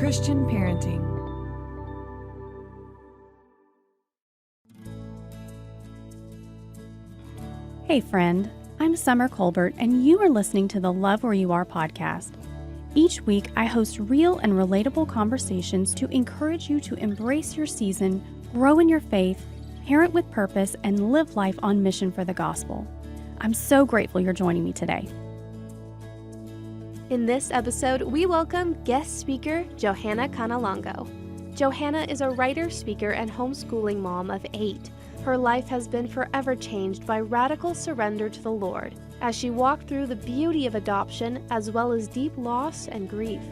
Christian parenting. Hey friend, I'm Summer Colbert, and you are listening to the Love Where You Are podcast. Each week, I host real and relatable conversations to encourage you to embrace your season, grow in your faith, parent with purpose, and live life on mission for the gospel. I'm so grateful you're joining me today. In this episode, we welcome guest speaker Johanna Cannelongo. Johanna is a writer, speaker, and homeschooling mom of 8. Her life has been forever changed by radical surrender to the Lord as she walked through the beauty of adoption as well as deep loss and grief.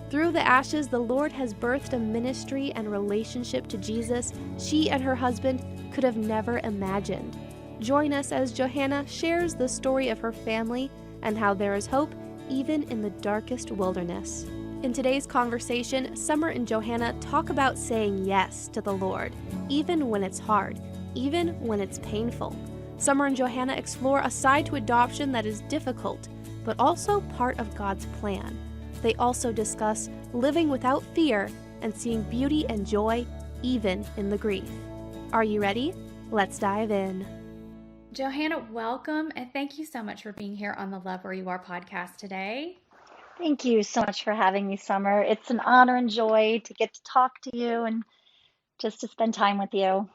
Through the ashes, the Lord has birthed a ministry and relationship to Jesus she and her husband could have never imagined. Join us as Johanna shares the story of her family and how there is hope even in the darkest wilderness. In today's conversation, Summer and Johanna talk about saying yes to the Lord, even when it's hard, even when it's painful. Summer and Johanna explore a side to adoption that is difficult, but also part of God's plan. They also discuss living without fear and seeing beauty and joy, even in the grief. Are you ready? Let's dive in. Johanna, welcome, and thank you so much for being here on the Love Where You Are podcast today. Thank you so much for having me, Summer. It's an honor and joy to get to talk to you and just to spend time with you.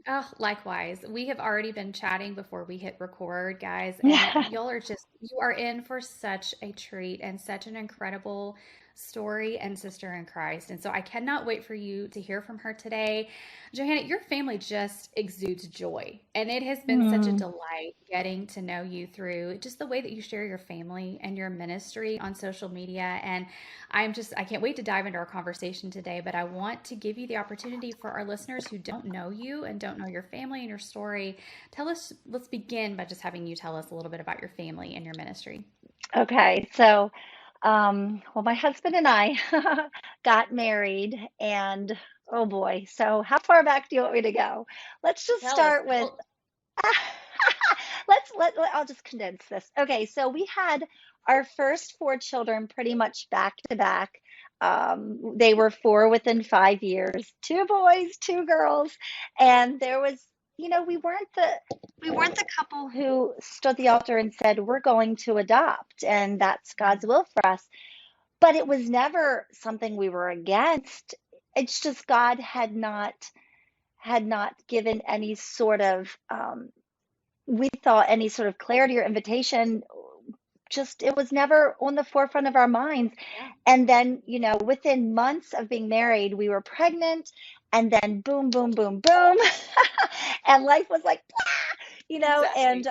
Oh, likewise. We have already been chatting before we hit record, guys, and you are in for such a treat and such an incredible story and sister in Christ. And so I cannot wait for you to hear from her today. Johanna, your family just exudes joy, and it has been such a delight getting to know you through just the way that you share your family and your ministry on social media. And I can't wait to dive into our conversation today, but I want to give you the opportunity for our listeners who don't know you and don't know your family and your story. Let's begin by just having you tell us a little bit about your family and your ministry. Okay, so, my husband and I got married, and oh boy, so how far back do you want me to go? Let's just Tell us. start with, I'll just condense this. Okay, so we had our first 4 children pretty much back to back. They were 4 within 5 years, 2 boys, 2 girls, and there was, we weren't the couple who stood at the altar and said, we're going to adopt, and that's God's will for us. But it was never something we were against. It's just God had not given any sort of, we thought, any sort of clarity or invitation. Just, it was never on the forefront of our minds. And then, within months of being married, we were pregnant, and then boom, boom, boom, boom. And life was like, Exactly. and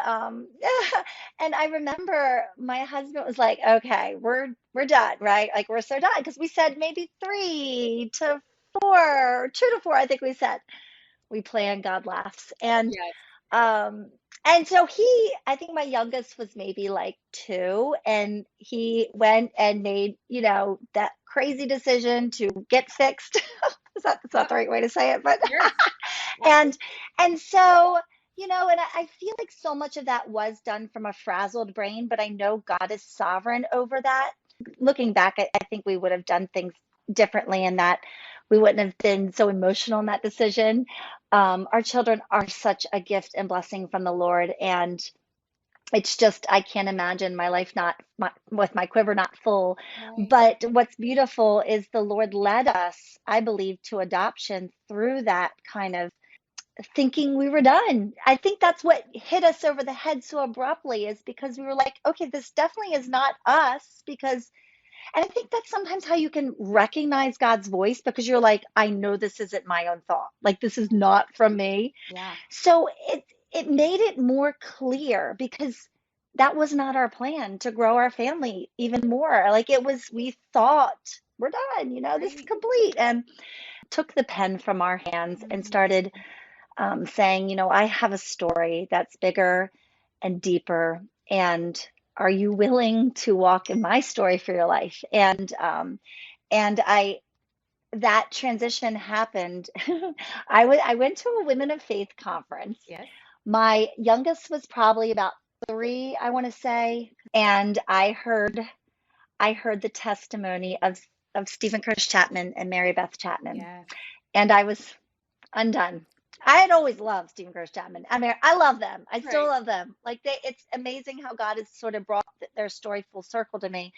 and I remember my husband was like, okay, we're done, right? Like, we're so done, because we said maybe 3 to 4, 2 to 4, I think we said. We planned, God laughs. Yes. And so I think my youngest was maybe like 2, and he went and made, that crazy decision to get fixed. That's not the right way to say it, but Yes. and so, and I feel like so much of that was done from a frazzled brain, but I know God is sovereign over that. Looking back, I think we would have done things differently, and that we wouldn't have been so emotional in that decision. Our children are such a gift and blessing from the Lord, and it's just, I can't imagine my life with my quiver not full. Right. But what's beautiful is the Lord led us, I believe, to adoption through that kind of thinking we were done. I think that's what hit us over the head so abruptly, is because we were like, okay, this definitely is not us. And I think that's sometimes how you can recognize God's voice, because you're like, I know this isn't my own thought. Like, this is not from me. Yeah. So it made it more clear, because that was not our plan, to grow our family even more. Like, we thought we're done, this is Right. complete, and took the pen from our hands and started saying, I have a story that's bigger and deeper, and are you willing to walk in my story for your life? And that transition happened. I went to a Women of Faith conference. Yes. My youngest was probably about 3, I want to say, and I heard the testimony of of Stephen Curtis Chapman and Mary Beth Chapman. Yes. And I was undone. I had always loved Stephen Curtis Chapman. I mean, I love them. I still Right. love them. Like it's amazing how God has sort of brought their story full circle to me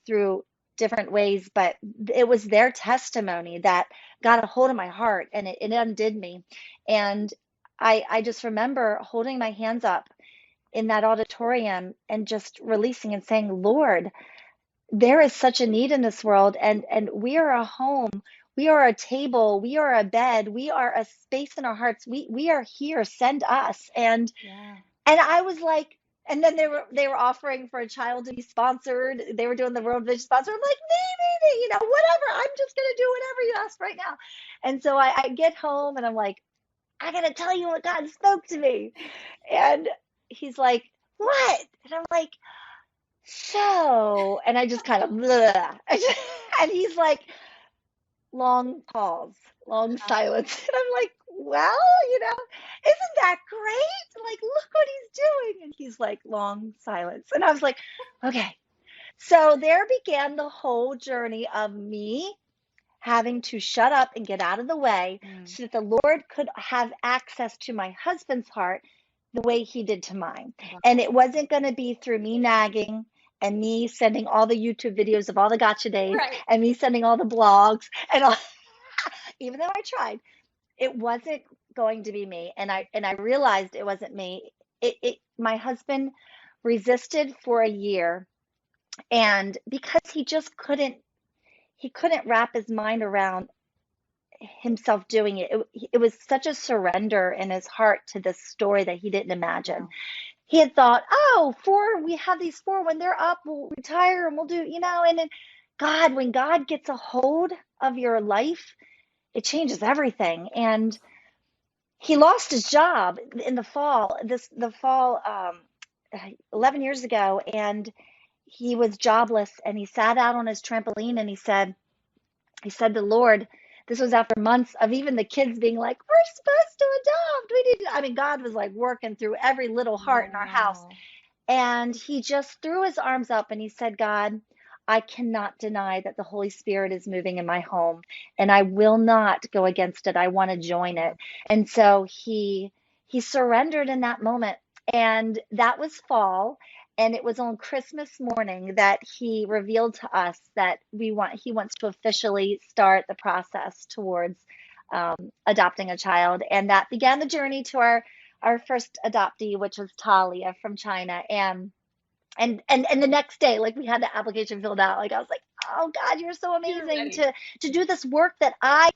through different ways. But it was their testimony that got a hold of my heart, and it undid me. And I just remember holding my hands up in that auditorium and just releasing and saying, Lord, there is such a need in this world, and we are a home, we are a table, we are a bed, we are a space in our hearts, we are here, send us. Yeah. And I was like, and then they were offering for a child to be sponsored, they were doing the World Vision sponsor. I'm like, me, whatever, I'm just gonna do whatever you ask right now. And so I get home and I'm like, I gotta tell you what God spoke to me. And he's like, what? And I'm like, so, and I just kind of, bleh. And he's like, long pause, long silence. And I'm like, well, isn't that great? Like, look what he's doing. And he's like, long silence. And I was like, okay. So there began the whole journey of me having to shut up and get out of the way so that the Lord could have access to my husband's heart the way he did to mine. Wow. And it wasn't going to be through me nagging and me sending all the YouTube videos of all the gotcha days Right. and me sending all the blogs and all, even though I tried, it wasn't going to be me. And I realized it wasn't me. My husband resisted for a year, and because he couldn't wrap his mind around himself doing it. It was such a surrender in his heart to this story that he didn't imagine. Wow. He had thought, oh, we have these four, when they're up, we'll retire and we'll do, and then when God gets a hold of your life, it changes everything. And he lost his job in the fall, 11 years ago, and he was jobless, and he sat out on his trampoline and he said to Lord, this was after months of even the kids being like, we're supposed to adopt. I mean, God was like working through every little heart in our house. Wow. And he just threw his arms up and he said, God, I cannot deny that the Holy Spirit is moving in my home, and I will not go against it. I want to join it. And so he surrendered in that moment. And that was fall. And it was on Christmas morning that he revealed to us that he wants to officially start the process towards adopting a child. And that began the journey to our first adoptee, which was Talia from China. And the next day, like, we had the application filled out. Like, I was like, oh God, you're so amazing to do this work that I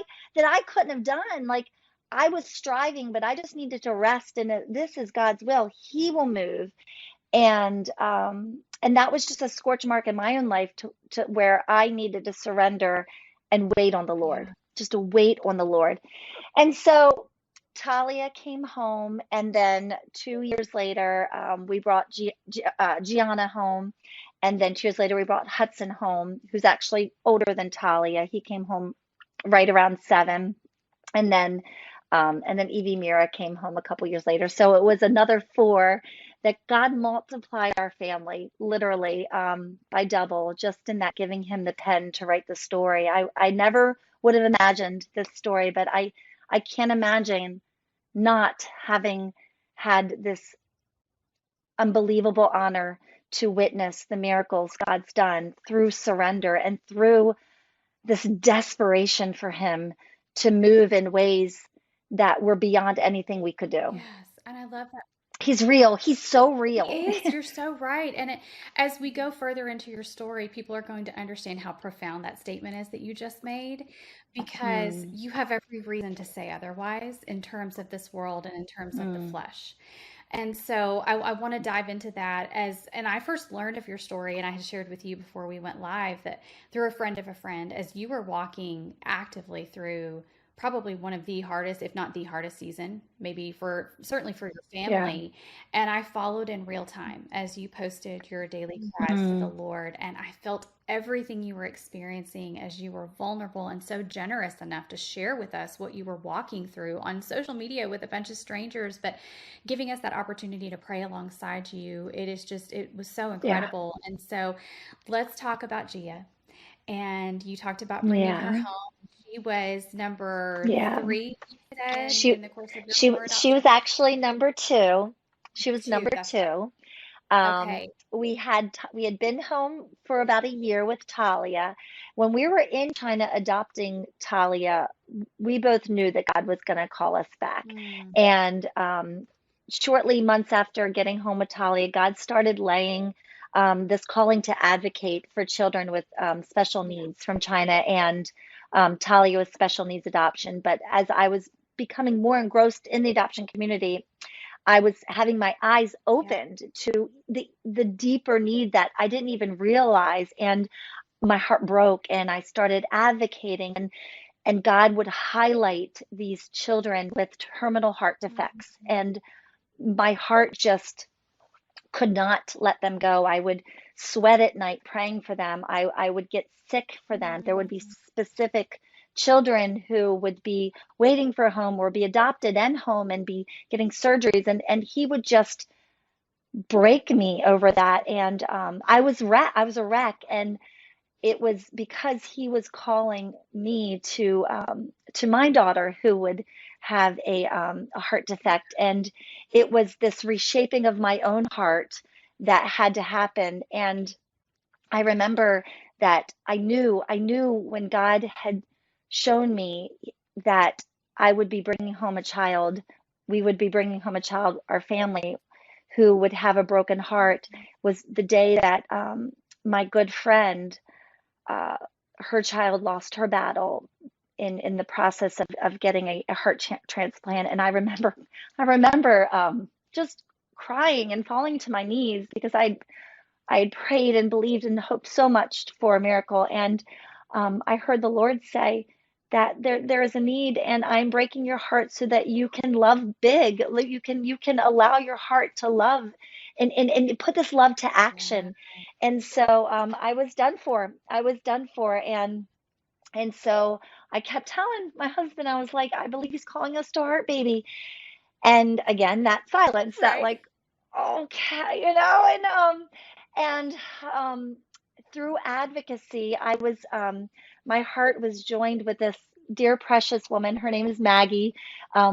couldn't have done. Like, I was striving, but I just needed to rest, and this is God's will. He will move. And that was just a scorch mark in my own life to where I needed to surrender and wait on the Lord, Yeah. just to wait on the Lord. And so Talia came home, and then 2 years later, we brought Gianna home, and then 2 years later, we brought Hudson home, who's actually older than Talia. He came home right around 7, and then Evie Mira came home a couple years later. So it was another 4 that God multiplied our family literally by double, just in that giving him the pen to write the story. I never would have imagined this story, but I can't imagine not having had this unbelievable honor to witness the miracles God's done through surrender and through this desperation for him to move in ways that were beyond anything we could do. Yes. And I love that. He's real. He's so He real. is. You're so right. And as we go further into your story, people are going to understand how profound that statement is that you just made, because Mm, you have every reason to say otherwise in terms of this world and in terms of the mm, flesh. And so I want to dive into that and I first learned of your story, and I had shared with you before we went live that through a friend of a friend, as you were walking actively through probably one of the hardest, if not the hardest season, maybe certainly for your yeah. family. And I followed in real time as you posted your daily cries to the Mm, Lord. And I felt everything you were experiencing as you were vulnerable and so generous enough to share with us what you were walking through on social media with a bunch of strangers, but giving us that opportunity to pray alongside you. It was so yeah. incredible. And so let's talk about Gia. and you talked about bringing her Yeah. home. She was number Yeah. 3, you said, She in the course of your she 4 she was adoptions? actually number two. She was 2, number that's right. two. Okay. We had been home for about a year with Talia. When we were in China adopting Talia, we both knew that God was going to call us back. Mm, And shortly, months after getting home with Talia, God started laying this calling to advocate for children with special yeah, needs from China, and Talia was special needs adoption. But as I was becoming more engrossed in the adoption community, I was having my eyes yeah. opened to the deeper need that I didn't even realize, and my heart broke, and I started advocating, and God would highlight these children with terminal heart defects, Mhm. and my heart just could not let them go. I would sweat at night praying for them. I would get sick for them. There would be Mm, specific children who would be waiting for a home or be adopted and home and be getting surgeries. And he would just break me over that. And I was a wreck. And it was because he was calling me to my daughter who would have a heart defect, and it was this reshaping of my own heart that had to happen. And I remember that I knew when God had shown me that I would be bringing home a child, we would be bringing home a child, our family, who would have a broken heart, was the day that my good friend, uh, her child lost her battle in the process of getting a heart transplant. And I remember just crying and falling to my knees because I had prayed and believed and hoped so much for a miracle. And I heard the Lord say that there is a need, and I'm breaking your heart so that you can love big. You can allow your heart to love, and put this love to yeah. action. And so I was done for. I was done for. And so I kept telling my husband, I was like, I believe he's calling us to a heart baby. And again, that silence, that Right. like, okay, and through advocacy, my heart was joined with this dear precious woman. Her name is Maggie.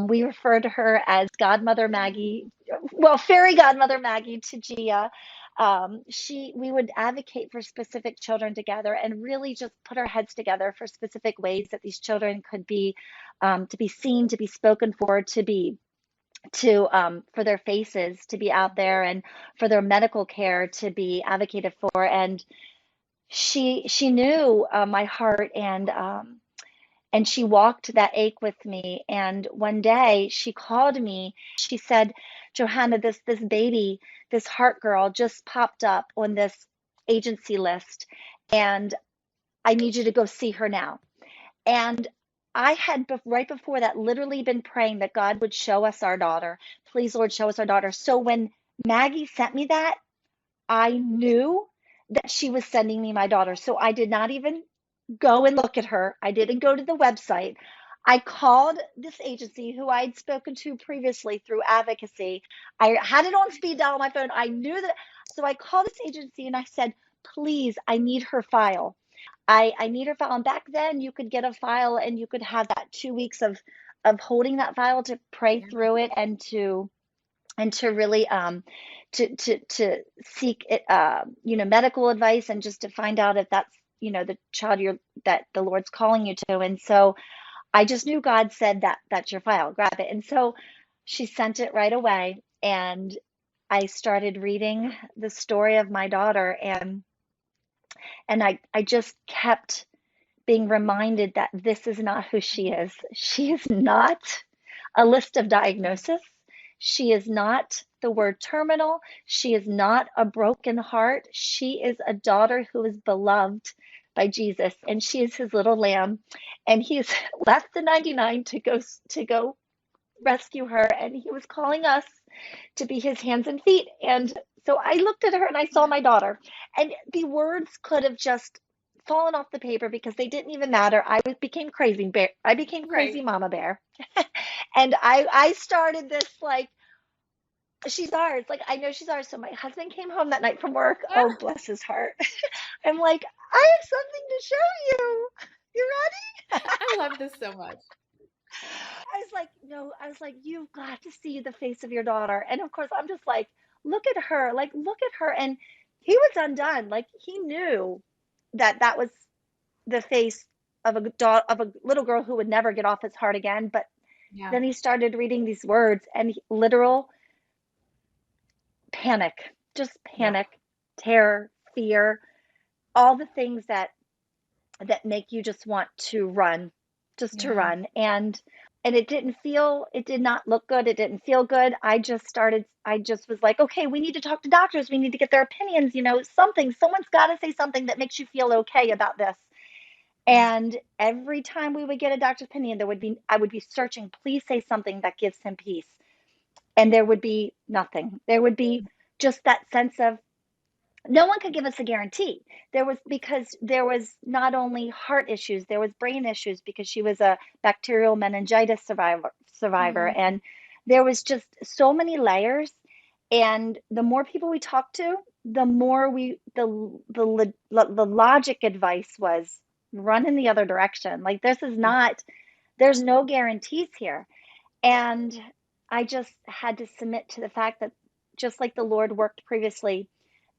We refer to her as Godmother Maggie, well, Fairy Godmother Maggie to Gia. We would advocate for specific children together and really just put our heads together for specific ways that these children could be, to be seen, to be spoken for, for their faces to be out there, and for their medical care to be advocated for. And she knew my heart, and she walked that ache with me. And one day she called me. She said, Johanna, this baby, this heart girl just popped up on this agency list, and I need you to go see her now. And I had right before that literally been praying that God would show us our daughter. Please, Lord, show us our daughter. So when Maggie sent me that, I knew that she was sending me my daughter. So I did not even go and look at her. I didn't go to the website. I called this agency who I'd spoken to previously through advocacy. I had it on speed dial on my phone. I knew that. So I called this agency and I said, please, I need her file. I need her file. And back then you could get a file and you could have that 2 weeks of holding that file to pray Yeah. through it, and to really to seek it, medical advice, and just to find out if that's the child that the Lord's calling you to. And so I just knew God said that that's your file, grab it. And so she sent it right away, and I started reading the story of my daughter, and I just kept being reminded that this is not who she is. She is not a list of diagnosis. She is not the word terminal. She is not a broken heart. She is a daughter who is beloved by Jesus, and she is his little lamb. And he has left the 99 to go rescue her, and he was calling us to be his hands and feet. And so I looked at her and I saw Yeah. my daughter, and the words could have just fallen off the paper because they didn't even matter. Became crazy bear. I became Right. crazy mama bear. And I started this like she's ours. Like, I know she's ours. So my husband came home that night from work. Oh, Ah, bless his heart. I'm like, I have something to show you. You ready? I love this so much. I was like, no, I was like, you've got to see the face of your daughter. And of course, I'm just like, look at her, like, look at her. And he was undone. Like, he knew that that was the face of of a little girl who would never get off his heart again. But Yeah. then he started reading these words and literal panic, just Yeah. panic, terror, fear, all the things that make you just want to run, just to Yeah. run. And it did not look good. It didn't feel good. I just was like, okay, we need to talk to doctors. We need to get their opinions, someone's got to say something that makes you feel okay about this. Yeah. And every time we would get a doctor's opinion, I would be searching, please say something that gives him peace. And there would be nothing. There would be just that sense of no one could give us a guarantee. Because there was not only heart issues, there was brain issues because she was a bacterial meningitis survivor. Mm, And there was just so many layers. And the more people we talked to, the more the logic advice was run in the other direction. Like, yeah. there's no guarantees here. And I just had to submit to the fact that, just like the Lord worked previously,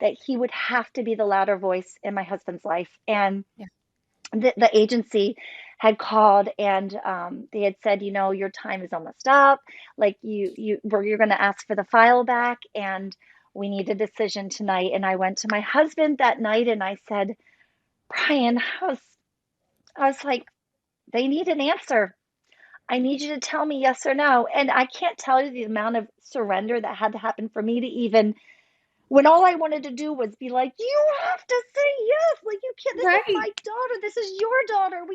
that he would have to be the louder voice in my husband's life. And Yeah. the agency had called, and they had said, your time is almost up. Like, you're going to ask for the file back, and we need a decision tonight. And I went to my husband that night and I said, Brian, I was like, they need an answer. I need you to tell me yes or no. And I can't tell you the amount of surrender that had to happen for me to even, when all I wanted to do was be like, you have to say yes. Like, you can't, this is Right. my daughter. This is your daughter.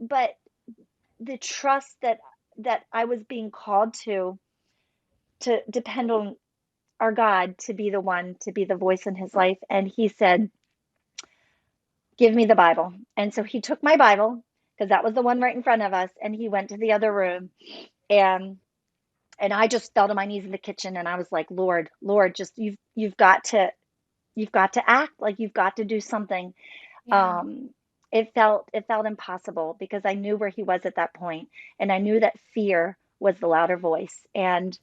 But the trust that I was being called to depend on our God to be the one, to be the voice in his life. And he said, give me the Bible. And so he took my Bible, because that was the one right in front of us. And he went to the other room, and and I just fell to my knees in the kitchen and I was like, Lord, just you've got to act, like, you've got to do something. Yeah. Um, it felt impossible because I knew where he was at that point, and I knew that fear was the louder voice. And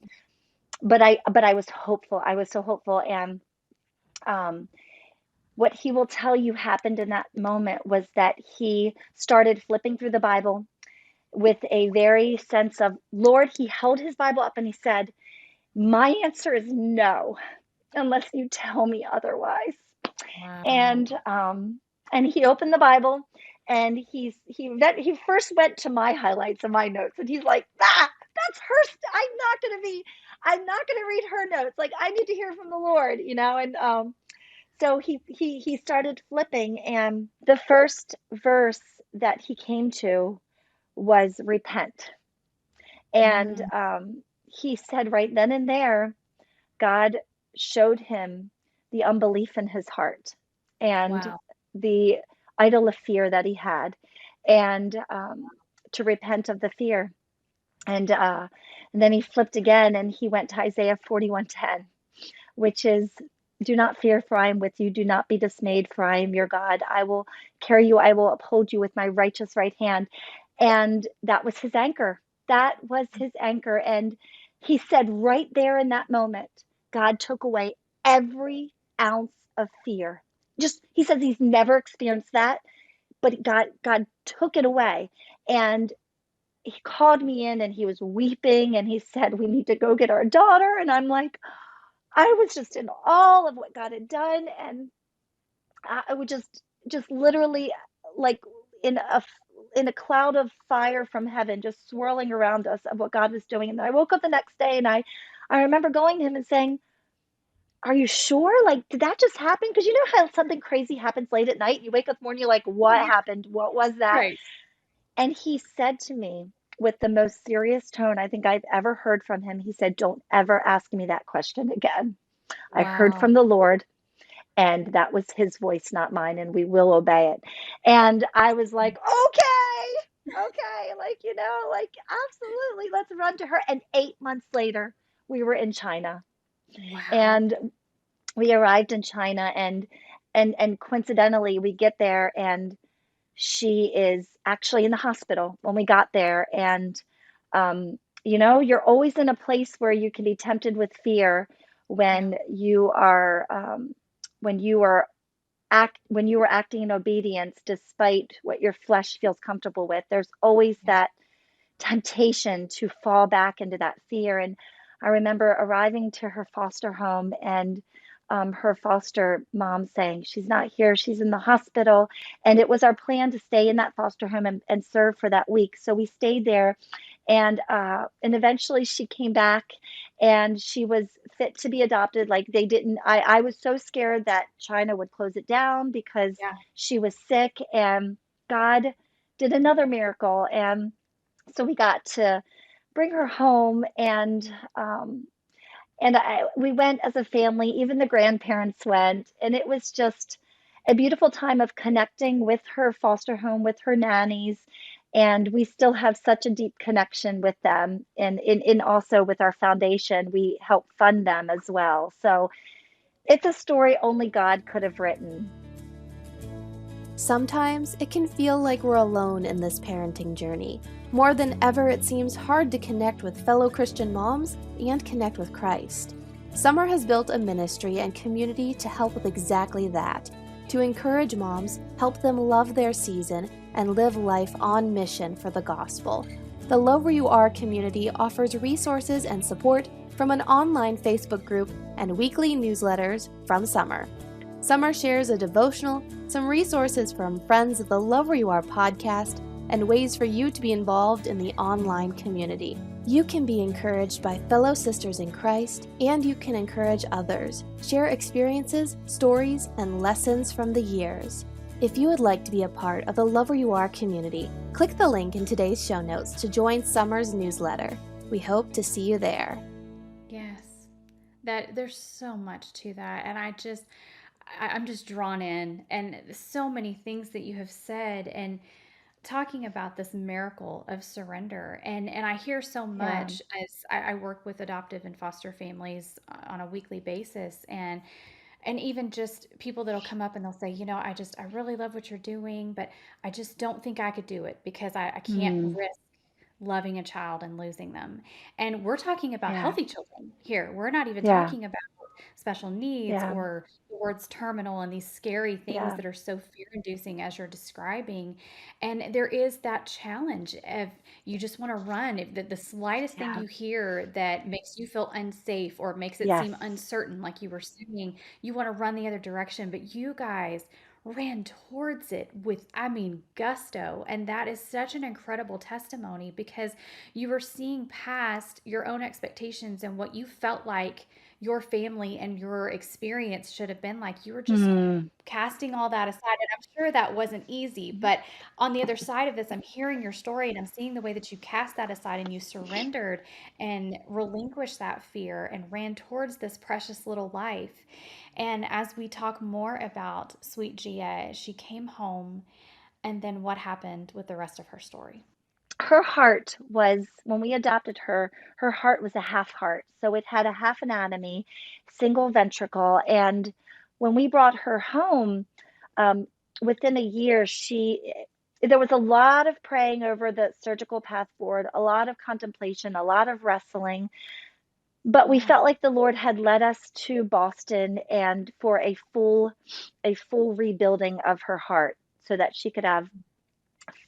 but I was hopeful. I was so hopeful. And um, what he will tell you happened in that moment was that he started flipping through the Bible with a very sense of, Lord, he held his Bible up and he said, my answer is no, unless you tell me otherwise. Wow. And he opened the Bible, and he first went to my highlights and my notes, and he's like, that's her. I'm not gonna read her notes. Like, I need to hear from the Lord. And so he started flipping, and the first verse that he came to was repent. And Mm, he said right then and there, God showed him the unbelief in his heart and wow. the idol of fear that he had, and to repent of the fear. And then he flipped again and he went to Isaiah 41:10, which is, do not fear, for I am with you. Do not be dismayed, for I am your God. I will carry you. I will uphold you with my righteous right hand. And that was his anchor. That was his anchor. And he said right there in that moment, God took away every ounce of fear. Just, he says he's never experienced that, but God took it away. And he called me in and he was weeping and he said, we need to go get our daughter. And I'm like, I was just in awe of what God had done, and I would just literally, like, in a cloud of fire from heaven, just swirling around us of what God was doing. And then I woke up the next day, and I remember going to him and saying, "Are you sure? Like, did that just happen? Because you know how something crazy happens late at night, and you wake up in the morning, you're like, what Mhm. happened? What was that?" Right. And he said to me with the most serious tone I think I've ever heard from him, he said, "Don't ever ask me that question again. I heard Wow. from the Lord, and that was his voice, not mine, and we will obey it." And I was like, okay, like, like, absolutely, let's run to her. And 8 months later, we were in China. Wow. And we arrived in China, and coincidentally we get there, and she is actually in the hospital when we got there. And you're always in a place where you can be tempted with fear Yeah. when you are when you are when you are acting in obedience despite what your flesh feels comfortable with. There's always Yeah. that temptation to fall back into that fear. And I remember arriving to her foster home, and her foster mom saying, "She's not here, she's in the hospital." And it was our plan to stay in that foster home and serve for that week. So we stayed there, and eventually she came back, and she was fit to be adopted. Like, they didn't, I was so scared that China would close it down because Yeah. she was sick, and God did another miracle. And so we got to bring her home, and we went as a family. Even the grandparents went, and it was just a beautiful time of connecting with her foster home, with her nannies, and we still have such a deep connection with them. And in also with our foundation, we help fund them as well. So it's a story only God could have written. Sometimes it can feel like we're alone in this parenting journey. More than ever, it seems hard to connect with fellow Christian moms and connect with Christ. Summer has built a ministry and community to help with exactly that, to encourage moms, help them love their season, and live life on mission for the gospel. The Love Where You Are community offers resources and support from an online Facebook group and weekly newsletters from Summer. Summer shares a devotional, some resources from friends of the Love Where You Are podcast, and ways for you to be involved in the online community. You can be encouraged by fellow sisters in Christ, and you can encourage others. Share experiences, stories, and lessons from the years. If you would like to be a part of the Love Where You Are community, click the link in today's show notes to join Summer's newsletter. We hope to see you there. Yes. That there's so much to that. And I'm just drawn in, and so many things that you have said, and talking about this miracle of surrender. And I hear so Yeah. much as I work with adoptive and foster families on a weekly basis, and even just people that'll come up and they'll say, I really love what you're doing, but I just don't think I could do it because I can't Mm, risk loving a child and losing them. And we're talking about yeah. healthy children here. We're not even Yeah. talking about special needs Yeah. or the words terminal and these scary things Yeah. that are so fear inducing as you're describing. And there is that challenge of you just want to run. If the slightest thing Yeah. you hear that makes you feel unsafe or makes it Yes. seem uncertain, like you were saying, you want to run the other direction. But you guys ran towards it with, I mean, gusto. And that is such an incredible testimony because you were seeing past your own expectations and what you felt like your family and your experience should have been like. You were just Mm. casting all that aside. And I'm sure that wasn't easy. But on the other side of this, I'm hearing your story and I'm seeing the way that you cast that aside and you surrendered and relinquished that fear and ran towards this precious little life. And as we talk more about sweet Gia, she came home, and then what happened with the rest of her story? Her heart was, when we adopted her, her heart was a half heart. So it had a half anatomy, single ventricle. And when we brought her home, um, within a year, there was a lot of praying over the surgical path forward, a lot of contemplation, a lot of wrestling. But we Yeah. felt like the Lord had led us to Boston and for a full rebuilding of her heart so that she could have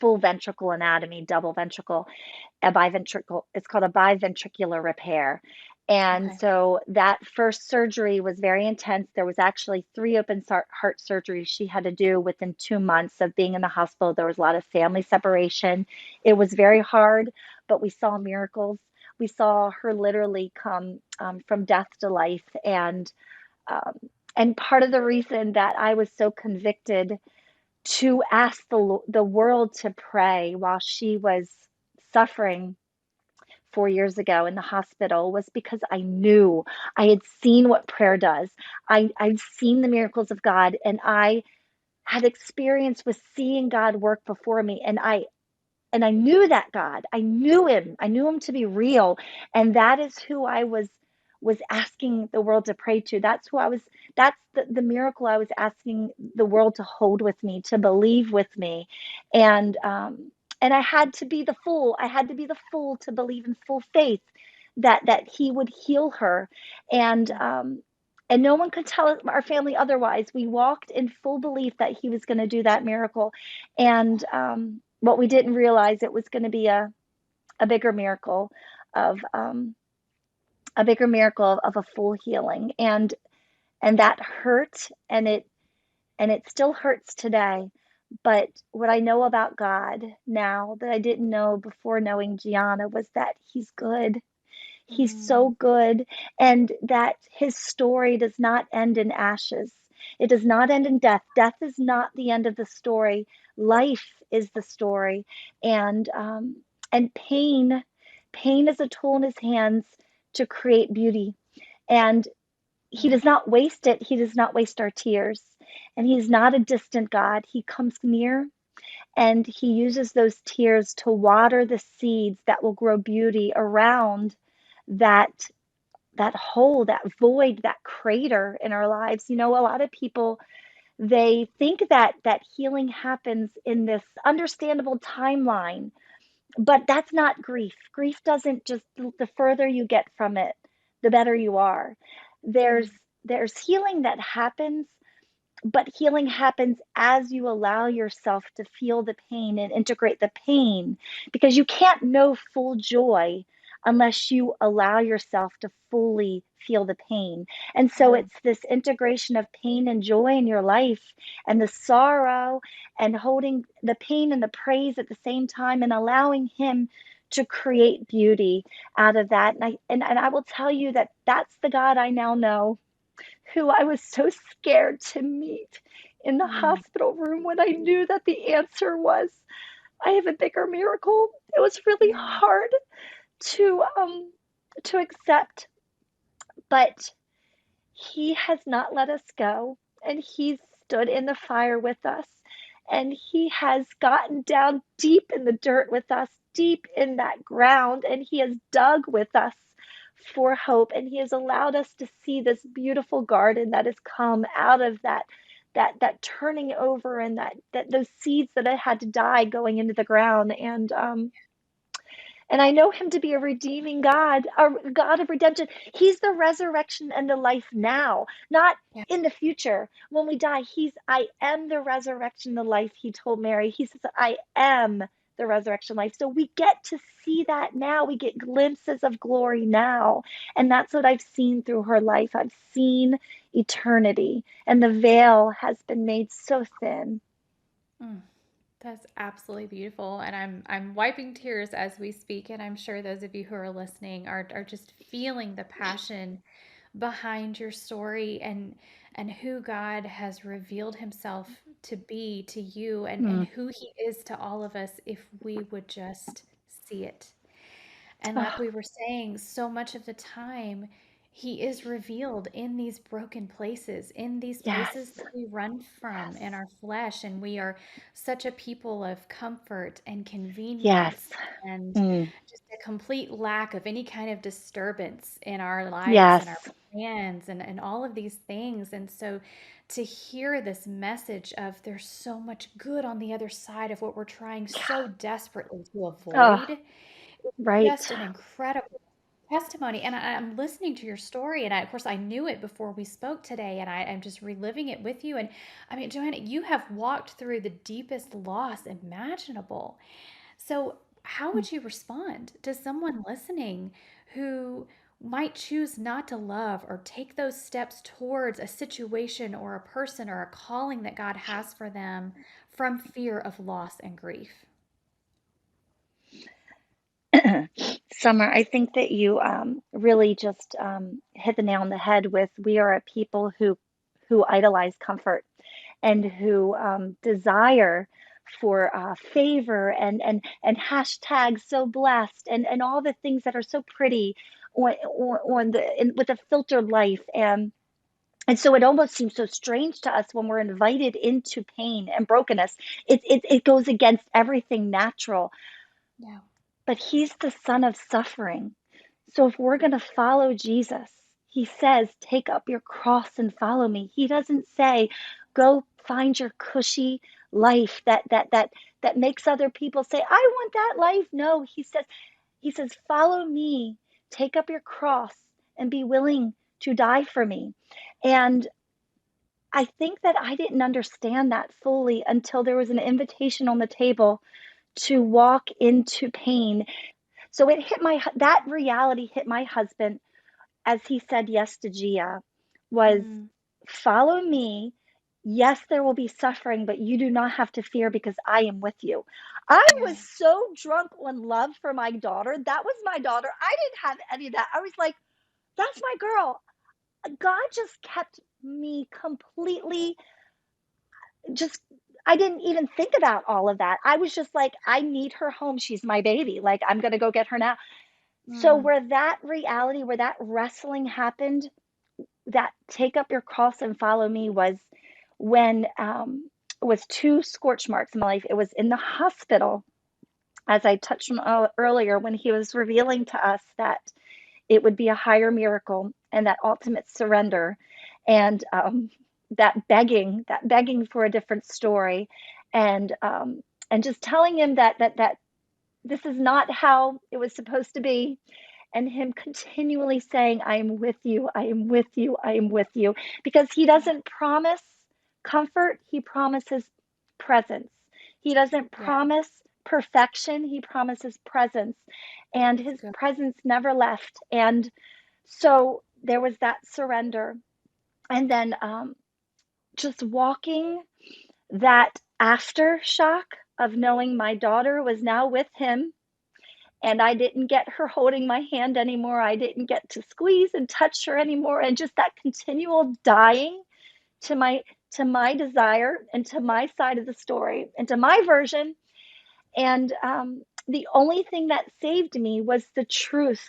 full ventricle anatomy, double ventricle, a biventricle. It's called a biventricular repair. And Okay. so that first surgery was very intense. There was actually three open heart surgeries she had to do within 2 months of being in the hospital. There was a lot of family separation. It was very hard, but we saw miracles. We saw her literally come from death to life. Um, and part of the reason that I was so convicted to ask the world to pray while she was suffering 4 years ago in the hospital was because I knew I had seen what prayer does. I'd seen the miracles of God, and I had experience with seeing God work before me. And I knew that God. I knew him. I knew him to be real. And that is who I was. was asking the world to pray to. That's the miracle I was asking the world to hold with me, to believe with me. And I had to be the fool. I had to be the fool to believe in full faith that he would heal her. And and no one could tell our family otherwise. We walked in full belief that he was going to do that miracle. And what we didn't realize, it was going to be a bigger miracle of a full healing. And that hurt, and it still hurts today. But what I know about God now that I didn't know before knowing Gianna was that he's good. He's so Mm, good, and that his story does not end in ashes. It does not end in death. Death is not the end of the story. Life is the story, and pain is a tool in his hands to create beauty. And he mm, does not waste it. He does not waste our tears. And he's not a distant God. He comes near, and he uses those tears to water the seeds that will grow beauty around that hole, that void, that crater in our lives. You know, a lot of people, they think that healing happens in this understandable timeline, but that's not grief. Grief doesn't just, the further you get from it, the better you are. There's mm, there's healing that happens, but healing happens as you allow yourself to feel the pain and integrate the pain, because you can't know full joy unless you allow yourself to fully feel the pain. And so yeah. it's this integration of pain and joy in your life, and the sorrow, and holding the pain and the praise at the same time, and allowing him to create beauty out of that. And I will tell you that that's the God I now know, who I was so scared to meet in the Mm, hospital room when I knew that the answer was, I have a bigger miracle. It was really yeah. hard to accept, but he has not let us go, and he's stood in the fire with us, and he has gotten down deep in the dirt with us, deep in that ground, and he has dug with us for hope, and he has allowed us to see this beautiful garden that has come out of that turning over, and that those seeds that had to die going into the ground. And I know him to be a redeeming God, a God of redemption. He's the resurrection and the life now, not Yeah. in the future when we die. I am the resurrection, the life, he told Mary. He says, I am the resurrection life. So we get to see that now. We get glimpses of glory now. And that's what I've seen through her life. I've seen eternity, and the veil has been made so thin. Mm. That's absolutely beautiful, and I'm wiping tears as we speak, and I'm sure those of you who are listening are just feeling the passion behind your story, and who God has revealed himself to be to you, and Mm. who he is to all of us if we would just see it. And like Oh, we were saying, so much of the time, he is revealed in these broken places, in these yes. places that we run from Yes. in our flesh. And we are such a people of comfort and Yes. convenience and Mm. just a complete lack of any kind of disturbance in our lives and our Yes. plans and all of these things. And so to hear this message of there's so much good on the other side of what we're trying so desperately to Oh, avoid, right. just an incredible testimony. And I'm listening to your story, and of course, I knew it before we spoke today, and I'm just reliving it with you. And I mean, Johanna, you have walked through the deepest loss imaginable. So, how would you respond to someone listening who might choose not to love or take those steps towards a situation or a person or a calling that God has for them from fear of loss and grief? Summer, I think that you really just hit the nail on the head with, we are a people who idolize comfort, and who desire for favor, and hashtag so blessed, and all the things that are so pretty with a filtered life. And so it almost seems so strange to us when we're invited into pain and brokenness. It goes against everything natural, Yeah. but he's the son of suffering. So if we're going to follow Jesus, He says, take up your cross and follow me. He doesn't say, go find your cushy life that makes other people say, I want that life. No, he says, follow me, take up your cross and be willing to die for me. And I think that I didn't understand that fully until there was an invitation on the table to walk into pain. So that reality hit my husband as he said yes to Gia, was Mm, follow me. Yes, there will be suffering, but you do not have to fear because I am with you. I was yeah. so drunk on love for my daughter. That was my daughter. I didn't have any of that. I was like, that's my girl. God just kept me completely just, I didn't even think about all of that. I was just like, I need her home. She's my baby. Like, I'm going to go get her now. So, Mm, where that reality, where that wrestling happened, that take up your cross and follow me was when was two scorch marks in my life. It was in the hospital, as I touched on earlier, when he was revealing to us that it would be a higher miracle and that ultimate surrender, and that begging for a different story, and just telling him that this is not how it was supposed to be, and him continually saying, I am with you, I am with you, I am with you. Because he yeah. doesn't promise comfort, he promises presence. He doesn't Yeah. promise perfection, he promises presence. And That's his good. presence never left. And so there was that surrender. And then just walking that aftershock of knowing my daughter was now with him, and I didn't get her holding my hand anymore. I didn't get to squeeze and touch her anymore. And just that continual dying to my desire and to my side of the story and to my version. And the only thing that saved me was the truth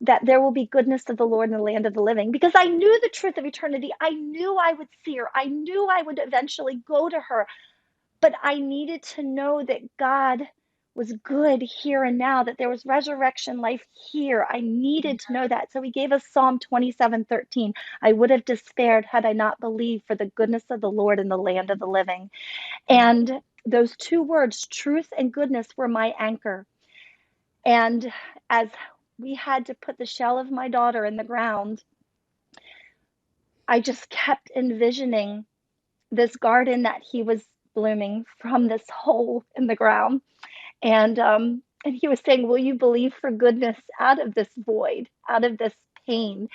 that there will be goodness of the Lord in the land of the living, because I knew the truth of eternity. I knew I would see her. I knew I would eventually go to her. But I needed to know that God was good here and now, that there was resurrection life here. I needed to know that. So he gave us Psalm 27:13. I would have despaired had I not believed for the goodness of the Lord in the land of the living. Yeah. And those two words, truth and goodness, were my anchor. And as we had to put the shell of my daughter in the ground, I just kept envisioning this garden that he was blooming from this hole in the ground. And he was saying, will you believe for goodness out of this void, out of this pain?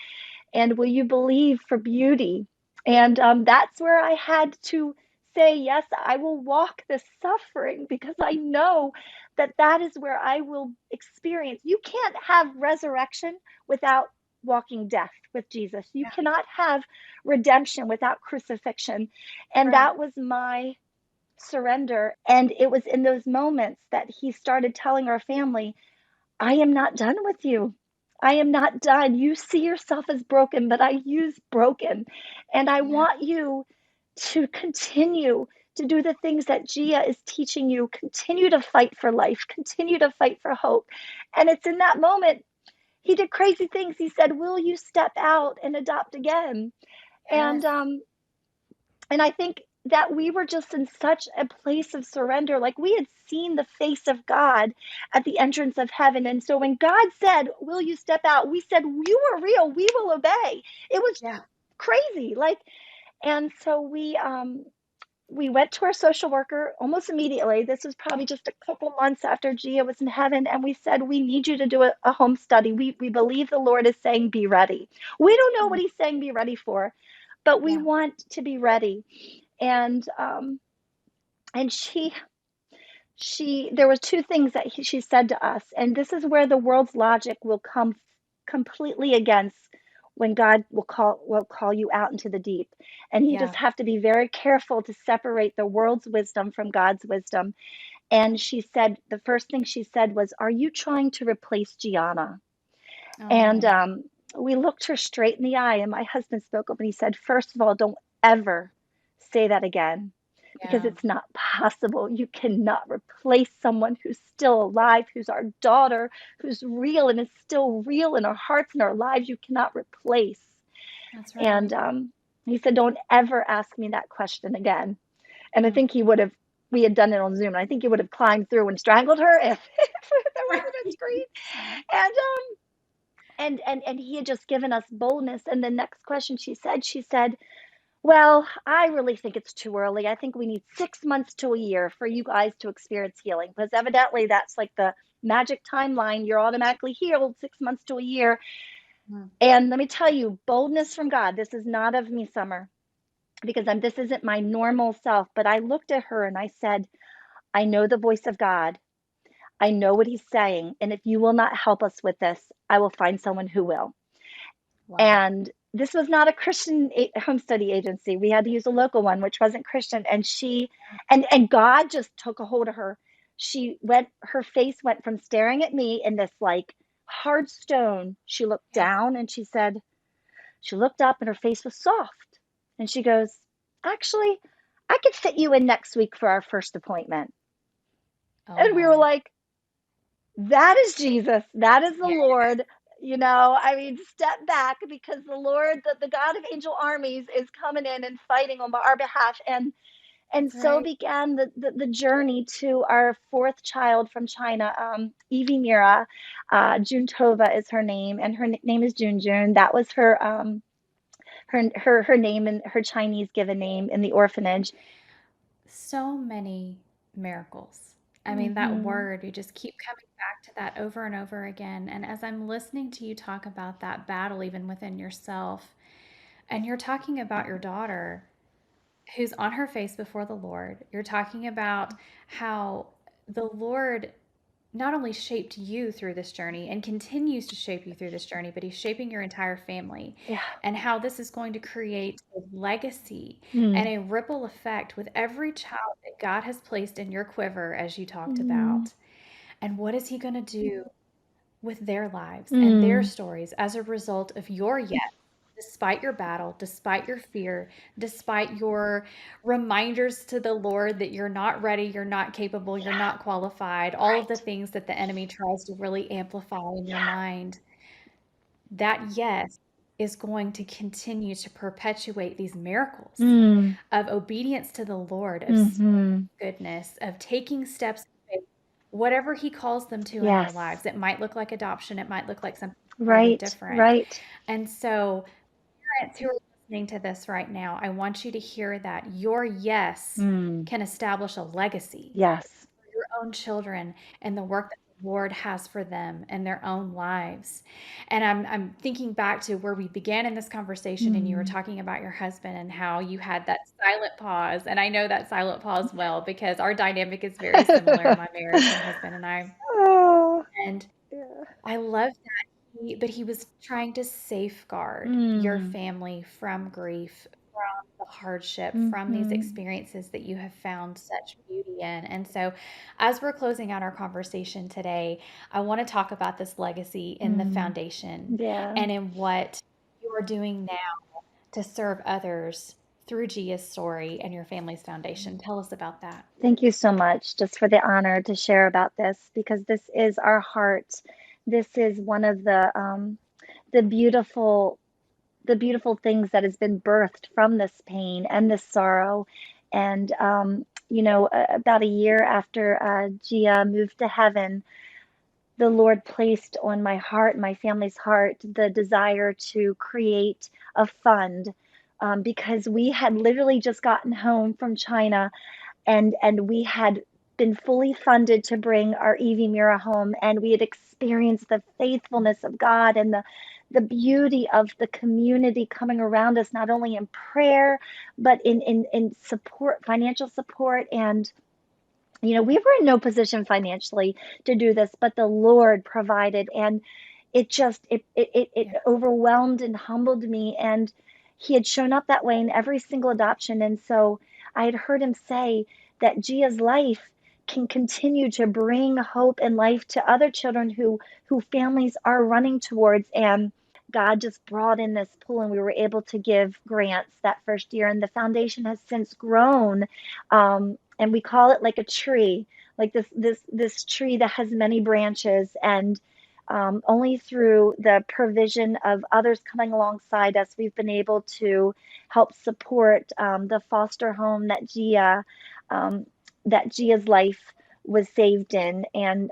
And will you believe for beauty? And that's where I had to say, yes, I will walk this suffering, because I know that that is where I will experience. You can't have resurrection without walking death with Jesus. You Yeah. cannot have redemption without crucifixion. And Right. that was my surrender. And it was in those moments that he started telling our family, I am not done with you. I am not done. You see yourself as broken, but I use broken. And I Yeah. want you to continue to do the things that Gia is teaching you. Continue to fight for life, continue to fight for hope. And it's in that moment he did crazy things. He said, will you step out and adopt again? Yes. And and I think that we were just in such a place of surrender. Like, we had seen the face of God at the entrance of heaven. And so when God said, will you step out? We said, you are real. We will obey. It was Yeah. crazy. Like, and so we went to our social worker almost immediately. This was probably just a couple months after Gia was in heaven. And we said, we need you to do a home study. We believe the Lord is saying, be ready. We don't know Mm, what he's saying, be ready for, but we yeah. want to be ready. And and she there were two things that she said to us, and this is where the world's logic will come completely against when God will call you out into the deep. And you just Yeah. have to be very careful to separate the world's wisdom from God's wisdom. And she said, the first thing she said was, are you trying to replace Gianna? And Oh, we looked her straight in the eye, and my husband spoke up and he said, first of all, don't ever say that again, because yeah. it's not possible. You cannot replace someone who's still alive, who's our daughter, who's real and is still real in our hearts and our lives. You cannot replace. That's And right. he said, don't ever ask me that question again. And I Mm. think he would have, we had done it on Zoom, and I think he would have climbed through and strangled her if there Right. wasn't a screen. And and he had just given us boldness. And the next question she said, well, I really think it's too early. I think we need 6 months to a year for you guys to experience healing, because evidently that's like the magic timeline. You're automatically healed 6 months to a year. Mm. And let me tell you, boldness from God. This is not of me, Summer, because this isn't my normal self. But I looked at her and I said, I know the voice of God. I know what he's saying. And if you will not help us with this, I will find someone who will. Wow. And this was not a Christian home study agency. We had to use a local one, which wasn't Christian. And and God just took a hold of her. Her face went from staring at me in this like hard stone. She looked Yeah. down and she looked up and her face was soft. And she goes, actually, I could fit you in next week for our first appointment. Oh And we were my. like, that is Jesus. That is the Yeah. Lord. I mean, step back, because the Lord, the God of angel armies, is coming in and fighting on our behalf. And That's so right. began the journey to our fourth child from China, Evie Mira. June Tova is her name, and her name is June June. That was her name, and her Chinese given name in the orphanage. So many miracles. I mean, that Mm-hmm. word, you just keep coming back to that over and over again. And as I'm listening to you talk about that battle, even within yourself, and you're talking about your daughter who's on her face before the Lord, you're talking about how the Lord not only shaped you through this journey and continues to shape you through this journey, but he's shaping your entire family, Yeah. and how this is going to create a legacy and Mm. a ripple effect with every child that God has placed in your quiver, as you talked Mm. about. And what is he going to do with their lives and their Mm. stories as a result of your yes, despite your battle, despite your fear, despite your reminders to the Lord that you're not ready, you're not capable, you're Yeah. not qualified, all of the Right. things that the enemy tries to really amplify in your Yeah. mind. That yes is going to continue to perpetuate these miracles Mm. of obedience to the Lord, of Mm-hmm. goodness, of taking steps in faith, whatever he calls them to in their Yes. lives. It might look like adoption, it might look like something entirely Right. different. Right. And so, parents who are listening to this right now, I want you to hear that your yes Mm. can establish a legacy Yes. for your own children and the work that the Lord has for them in their own lives. And I'm thinking back to where we began in this conversation, and you were Mm. talking about your husband and how you had that silent pause. And I know that silent pause well because our dynamic is very similar in my marriage, my husband and I. Oh, And yeah. I love that but he was trying to safeguard your Mm. family from grief, from the hardship, from these Mm-hmm. experiences that you have found such beauty in. And so, as we're closing out our conversation today, I want to talk about this legacy in the Mm. foundation Yeah. and in what you're doing now to serve others through Gia's story and your family's foundation. Tell us about that. Thank you so much just for the honor to share about this, because this is our heart. This is one of the beautiful the beautiful things that has been birthed from this pain and this sorrow. And about a year after Gia moved to heaven, the Lord placed on my heart, my family's heart, the desire to create a fund, because we had literally just gotten home from China, and we had been fully funded to bring our Evie Mira home, and we had experienced the faithfulness of God and the beauty of the community coming around us, not only in prayer but in support, financial support. And we were in no position financially to do this, but the Lord provided, and it Yeah. overwhelmed and humbled me. And he had shown up that way in every single adoption. And so I had heard him say that Gia's life can continue to bring hope and life to other children who families are running towards. And God just brought in this pool, and we were able to give grants that first year. And the foundation has since grown, and we call it like a tree, like this tree that has many branches. And Only through the provision of others coming alongside us, we've been able to help support the foster home um, that Gia's life was saved in. And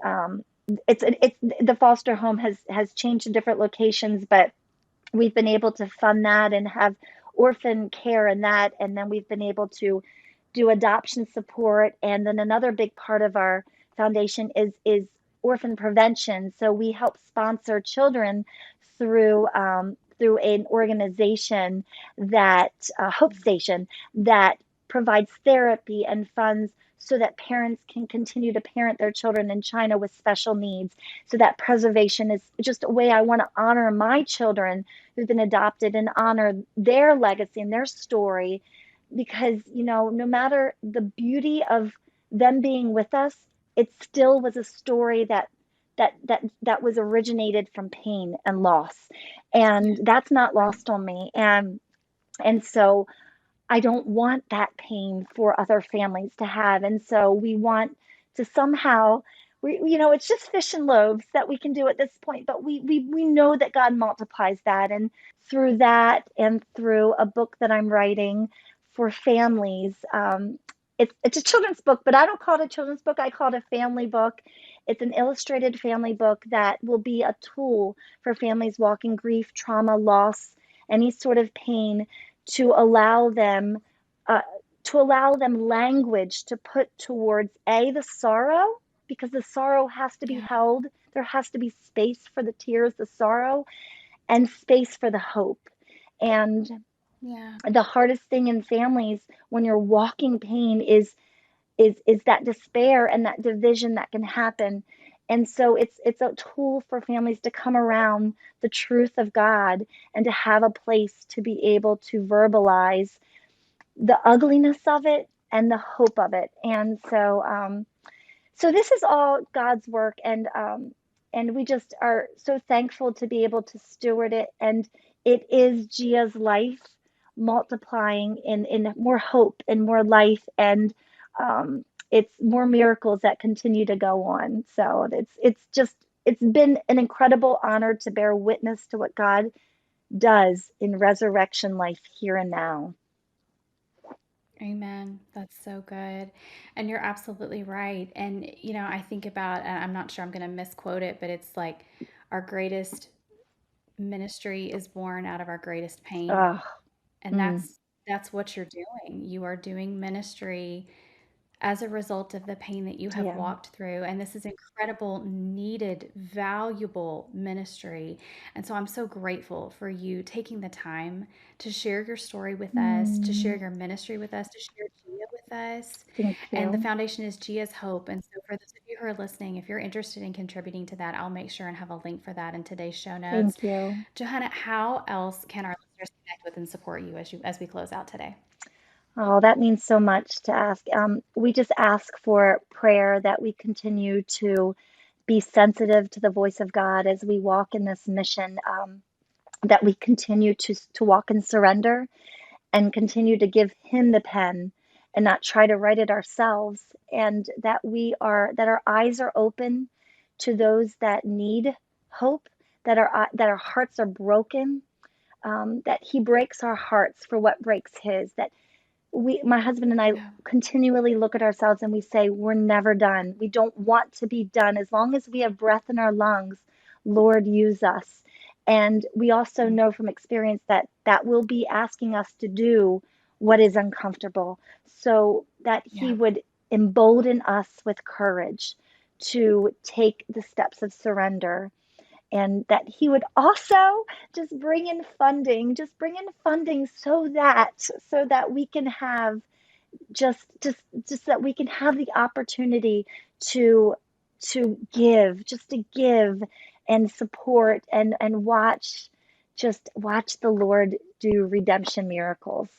it's the foster home has changed to different locations, but we've been able to fund that and have orphan care in that. And then we've been able to do adoption support. And then another big part of our foundation is orphan prevention. So we help sponsor children through an organization that Hope Station that provides therapy and funds so that parents can continue to parent their children in China with special needs. So that preservation is just a way I want to honor my children who've been adopted and honor their legacy and their story, because no matter the beauty of them being with us, it still was a story that was originated from pain and loss, and that's not lost on me. And so I don't want that pain for other families to have. And so we want to somehow, it's just fish and loaves that we can do at this point, but we know that God multiplies that. And through that and through a book that I'm writing for families, it's a children's book, but I don't call it a children's book. I call it a family book. It's an illustrated family book that will be a tool for families walking grief, trauma, loss, any sort of pain, to allow them uh, language to put towards the sorrow, because the sorrow has to be Yeah. held. There has to be space for the tears, the sorrow, and space for the hope. And Yeah. the hardest thing in families when you're walking pain is that despair and that division that can happen. And so it's a tool for families to come around the truth of God and to have a place to be able to verbalize the ugliness of it and the hope of it. And so this is all God's work, and we just are so thankful to be able to steward it. And it is Gia's life multiplying in more hope and more life, and it's more miracles that continue to go on. So it's been an incredible honor to bear witness to what God does in resurrection life here and now. Amen. That's so good. And you're absolutely right. And, I think about, and I'm not sure I'm going to misquote it, but it's like our greatest ministry is born out of our greatest pain. Oh, And mm, that's what you're doing. You are doing ministry as a result of the pain that you have yeah. walked through. And this is incredible, needed, valuable ministry. And so I'm so grateful for you taking the time to share your story with us, to share Mm, your ministry with us, to share Gia with us. thank And the you. foundation is Gia's Hope. And so for those of you who are listening, if you're interested in contributing to that, I'll make sure and have a link for that in today's show notes. Thank you. Johanna, how else can our listeners connect with and support you as we close out today? Oh, that means so much to ask. We just ask for prayer that we continue to be sensitive to the voice of God as we walk in this mission, that we continue to walk in surrender and continue to give Him the pen and not try to write it ourselves, and that our eyes are open to those that need hope, that our hearts are broken, that He breaks our hearts for what breaks His, that my husband and I Yeah. continually look at ourselves and we say, we're never done. We don't want to be done. As long as we have breath in our lungs, Lord, use us. And we also Mm. know from experience that that will be asking us to do what is uncomfortable, so that He Yeah. would embolden us with courage to take the steps of surrender, and that He would also just bring in funding so that we can have just just just that we can have the opportunity to to give and support and watch the Lord do redemption miracles.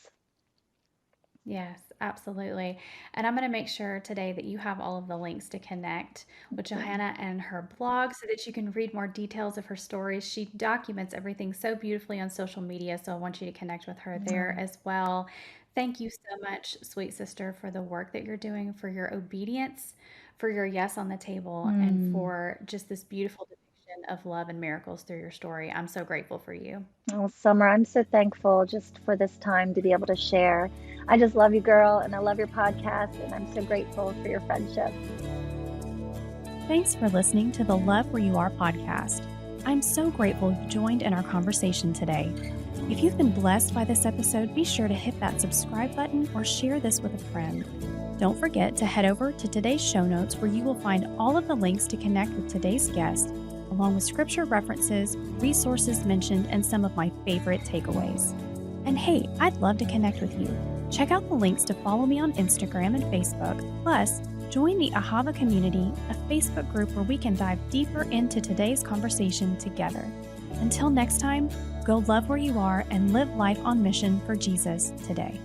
Yes, absolutely. And I'm going to make sure today that you have all of the links to connect with Thank you. Johanna and her blog so that you can read more details of her stories. She documents everything so beautifully on social media, so I want you to connect with her there Mm, as well. Thank you so much, sweet sister, for the work that you're doing, for your obedience, for your yes on the table, and mm, for just this beautiful depiction of love and miracles through your story. I'm so grateful for you. Oh, Summer, I'm so thankful just for this time to be able to share. I just love you, girl, and I love your podcast, and I'm so grateful for your friendship. Thanks for listening to the Love Where You Are podcast. I'm so grateful you joined in our conversation today. If you've been blessed by this episode, be sure to hit that subscribe button or share this with a friend. Don't forget to head over to today's show notes where you will find all of the links to connect with today's guest, along with scripture references, resources mentioned, and some of my favorite takeaways. And hey, I'd love to connect with you. Check out the links to follow me on Instagram and Facebook. Plus, join the Ahava community, a Facebook group where we can dive deeper into today's conversation together. Until next time, go love where you are and live life on mission for Jesus today.